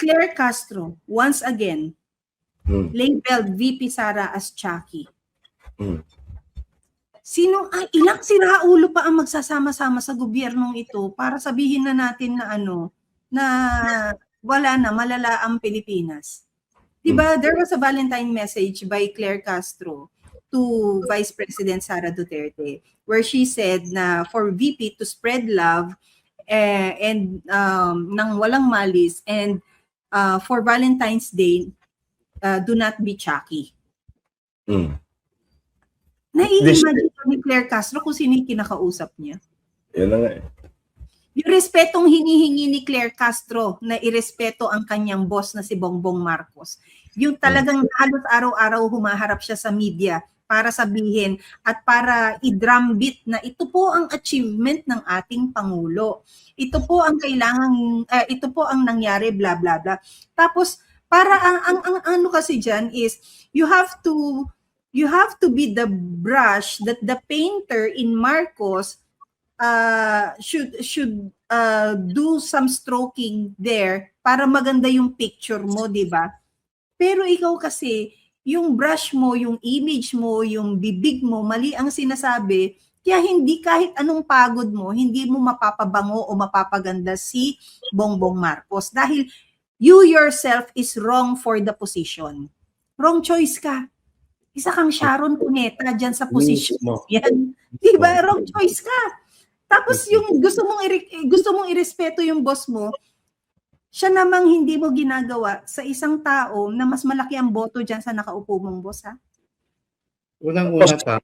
Claire Castro, once again, labeled VP Sara as Chucky. Ilang siraulo pa ang magsasama-sama sa gobyernong ito para sabihin na natin na na wala na, malala ang Pilipinas. Diba, there was a Valentine message by Claire Castro to Vice President Sara Duterte where she said na for VP to spread love and nang walang malis, and for Valentine's Day, do not be Chucky. Nai-imagine ni Claire Castro kung sino yung kinakausap niya. Yan na nga eh. Yung respetong hinihingi ni Claire Castro na irespeto ang kanyang boss na si Bongbong Marcos. Yung talagang halos araw-araw humaharap siya sa media para sabihin at para i-drumbeat na ito po ang achievement ng ating Pangulo. Ito po ang ito po ang nangyari, bla bla bla. Tapos para ang ano kasi diyan is you have to be the brush that the painter in Marcos should do some stroking there para maganda yung picture mo, di ba? Pero ikaw kasi, yung brush mo, yung image mo, yung bibig mo, mali ang sinasabi, kaya hindi kahit anong pagod mo, hindi mo mapapabango o mapapaganda si Bongbong Marcos dahil you yourself is wrong for the position. Wrong choice ka. Isa kang Sharon Cuneta dyan sa position. Yan. Diba? Wrong choice ka. Tapos yung gusto mong irespeto yung boss mo, siya namang hindi mo ginagawa sa isang tao na mas malaki ang boto dyan sa nakaupo mong boss, ha? Unang-una pa,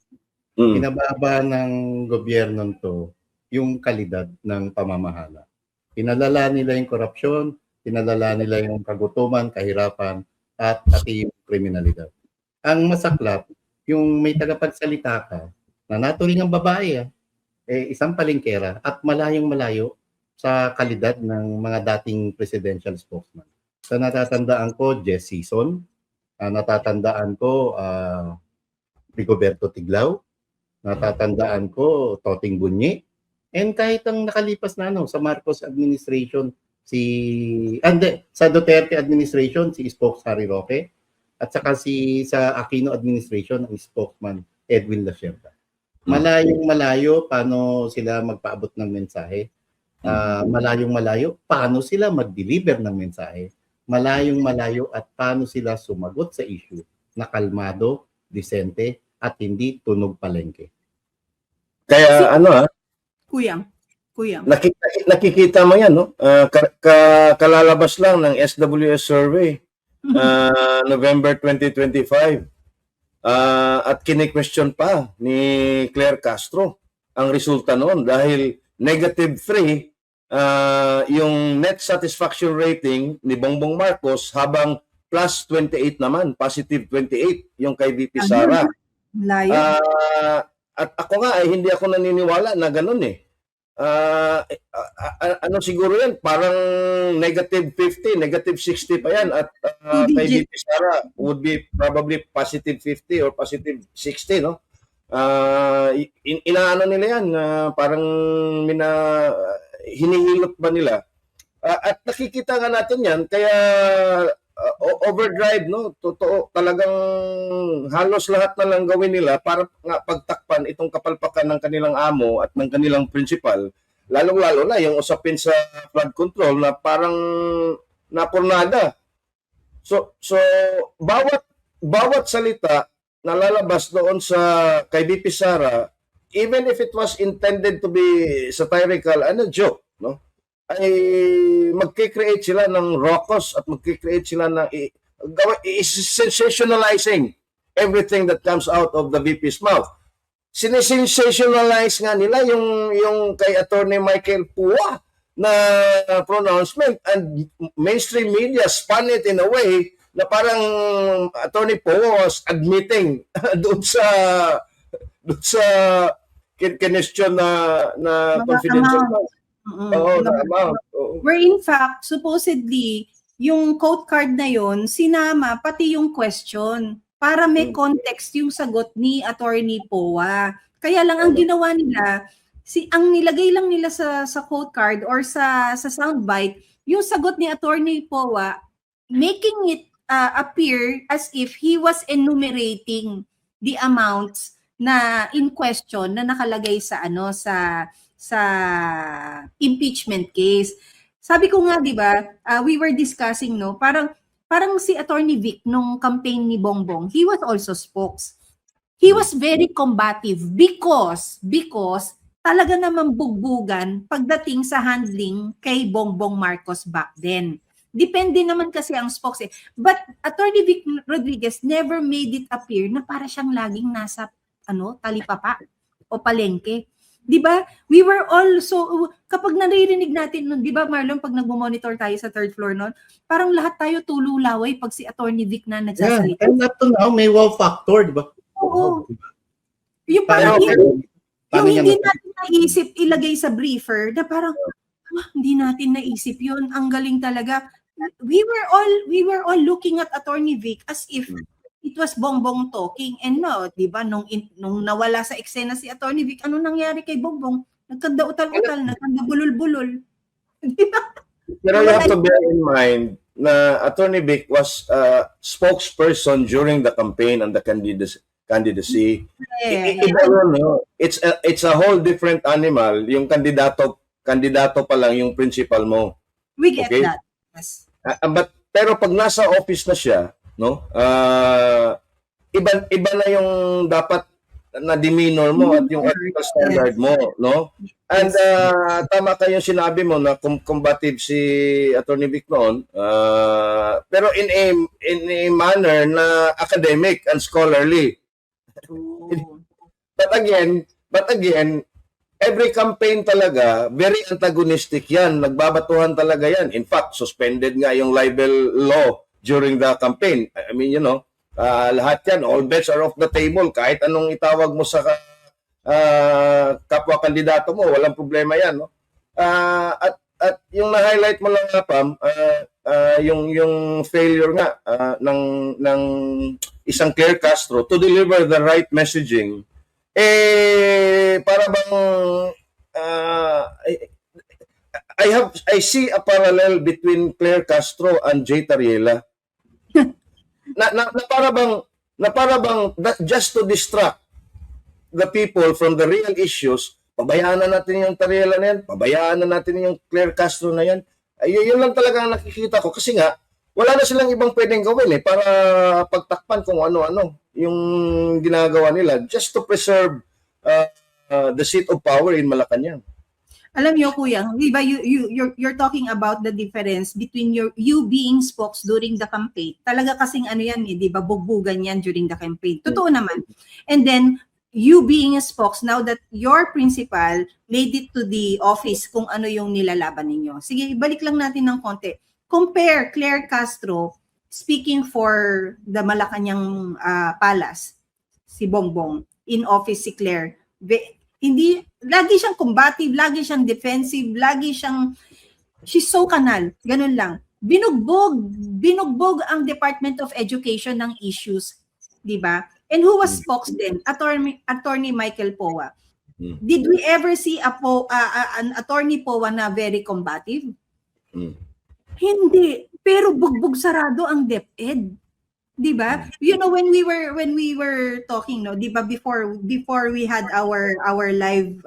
pinababa ng gobyerno to yung kalidad ng pamamahala. Pinalala nila yung korupsyon, pinalala nila yung kagutuman, kahirapan, at pati yung kriminalidad. Ang masaklap, yung may tagapagsalita ka, na naturing ang babae, isang palengkera at malayong malayo sa kalidad ng mga dating presidential spokesman. So natatandaan ko, Jess Sison, natatandaan ko, Rigoberto Tiglao, natatandaan ko, Toting Bunye, and kahit ang nakalipas na sa Marcos administration, sa Duterte administration, si Spokes Harry Roque, at saka sa Aquino administration, ang spokesman Edwin La Sierra. Malayong malayo paano sila magpaabot ng mensahe. Malayong malayo paano sila mag-deliver ng mensahe. Malayong malayo at paano sila sumagot sa issue na kalmado, disente, at hindi tunog palengke. Kaya Kuyang. Nakikita mo yan, no? Kalalabas lang ng SWS survey, November 2025. At kine-question pa ni Claire Castro ang resulta noon dahil -3 yung net satisfaction rating ni Bongbong Marcos habang +28 naman, +28 yung kay VP Sara. At ako nga hindi ako naniniwala na ganun eh. Siguro yan, parang -50, -60 pa yan at kay VP Sara would be probably +50 or +60, no? Inaano nila yan, parang hinihilot ba nila? At nakikita nga natin yan, kaya overdrive, no? Totoo, talagang halos lahat na lang gawin nila para nga pagtakpan itong kapalpakan ng kanilang amo at ng kanilang principal, lalong-lalo na yung usapin sa flood control na parang napurnada. So bawat salita na lalabas doon sa kay VP Sara, even if it was intended to be satirical and a joke, no? Ay magki-create sila ng raucous at magki-create sila ng sensationalizing everything that comes out of the VP's mouth. Sinesensationalize nga nila yung kay Attorney Michael Pua na pronouncement, and mainstream media spun it in a way na parang Attorney Pua was admitting doon sa question na confidential. Where in fact, supposedly, yung quote card na yon sinama pati yung question para may context yung sagot ni Attorney Poa. Kaya lang ang ginawa nila, ang nilagay lang nila sa quote card or sa soundbite, yung sagot ni Attorney Poa making it appear as if he was enumerating the amounts na in question na nakalagay sa sa impeachment case. Sabi ko nga, 'di ba, we were discussing parang si Attorney Vic nung campaign ni Bongbong, he was also spokes. He was very combative because talaga namang bugbugan pagdating sa handling kay Bongbong Marcos back then. Depende naman kasi ang spokes eh. But Attorney Vic Rodriguez never made it appear na para siyang laging nasa talipapa o palengke. 'Di ba? We were all so kapag naririnig natin nun, 'di ba Marlon, pag nagmo-monitor tayo sa third floor nun, parang lahat tayo tululaway pag si Attorney Vic na nagsasalita. And up to now, may wow factor, di ba? Oo. Yung parang yung hindi natin naisip ilagay sa briefer na parang hindi natin naisip yun. Ang galing talaga. We were all looking at Attorney Vic as if it was Bongbong talking. And no, 'di ba, nung nawala sa eksena si Attorney Vic, ano nangyari kay Bongbong? Nagkanda-utal-utal, nagkanda-bulol-bulol. 'Di ba? Pero you have to bear in mind na Attorney Vic was a spokesperson during the campaign and the candidacy. Iba yun, no? It's a whole different animal. Yung kandidato pa lang yung principal mo. We get that. Yes. Pero pag nasa office na siya, no? Iba na yung dapat na demeanor mo at yung ethical standard mo, no? And tama kayo sinabi mo na combative si Attorney Vic noon, pero in a manner na academic and scholarly. But again, every campaign talaga, very antagonistic yan. Nagbabatuhan talaga yan. In fact, suspended nga yung libel law during the campaign. I mean, lahat yan, all bets are off the table. Kahit anong itawag mo sa kapwa-kandidato mo, walang problema yan. No? At yung na-highlight mo lang nga, Pam, yung failure nga ng isang Claire Castro to deliver the right messaging, para bang I see a parallel between Claire Castro and Jay Tariela. na para bang just to distract the people from the real issues, pabayaan na natin yung Tariela na yan, pabayaan na natin yung Claire Castro na yan. Yun lang talaga ang nakikita ko kasi nga wala na silang ibang pwedeng gawin para pagtakpan kung ano-ano yung ginagawa nila just to preserve the seat of power in Malacanang. Alam niyo, Kuya, diba, you're talking about the difference between you being spokes during the campaign. Talaga kasing yan diba, bugbugan yan during the campaign. Totoo naman. And then, you being a spokes, now that your principal made it to the office kung ano yung nilalaban ninyo. Sige, balik lang natin ng konti. Compare Claire Castro speaking for the Malacanang Palace, si Bongbong, in office si Claire. Hindi, lagi siyang combative, lagi siyang defensive, lagi siyang, she's so kanal, ganun lang. Binugbog ang Department of Education ng issues, di ba? And who was spokes then? Attorney Michael Powa. Did we ever see an Attorney Powa na very combative? Hindi. Pero bugbog sarado ang DepEd. 'Di ba? When we were talking, no, 'di ba, before we had our live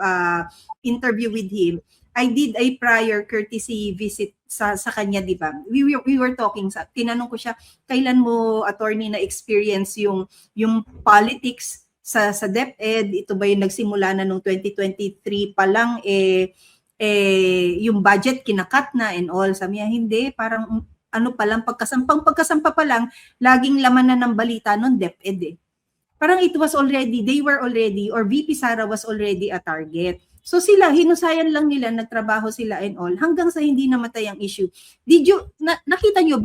interview with him, I did a prior courtesy visit sa kanya, 'di ba? We were talking, tinanong ko siya, kailan mo, attorney, na experience yung politics sa DepEd? Ito ba yung nagsimula na nung 2023 pa lang yung budget kinakat na and all? Sabi niya, hindi, parang pa lang, pagkasampa pa lang, laging laman na ng balita nun, DepEd . Parang they were already, or VP Sara was already a target. So sila, hinusayan lang nila, nagtrabaho sila and all, hanggang sa hindi namatay ang issue. Nakita nyo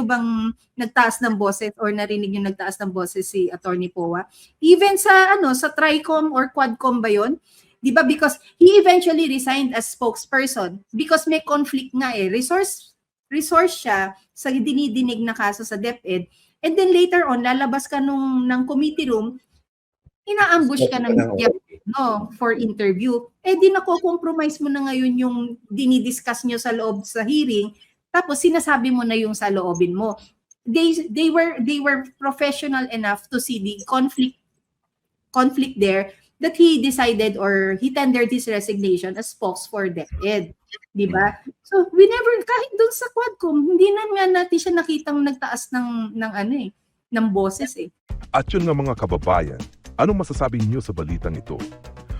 bang nagtaas ng boses or narinig nyo nagtaas ng boses si Attorney Powa? Even sa TRICOM or Quadcom ba yun? Diba? Because he eventually resigned as spokesperson because may conflict nga resource siya sa dinidinig na kaso sa DepEd, and then later on lalabas ka ng committee room, ina-ambush ka ng for interview. Di nako-compromise mo na ngayon yung dinidiscuss nyo sa loob sa hearing Tapos sinasabi mo na yung sa loobin mo. They were professional enough to see the conflict there that he decided or he tendered his resignation as spokes for DepEd. Di ba? So, we never, kahit dun sa Quadcom, hindi na nga natin siya nakitang nagtaas ng boses eh. At yun nga mga kababayan, anong masasabi niyo sa balitang ito?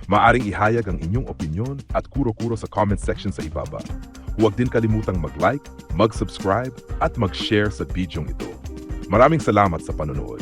Maaring ihayag ang inyong opinyon at kuro-kuro sa comment section sa ibaba. Huwag din kalimutang mag-like, mag-subscribe at mag-share sa bidyong ito. Maraming salamat sa panonood.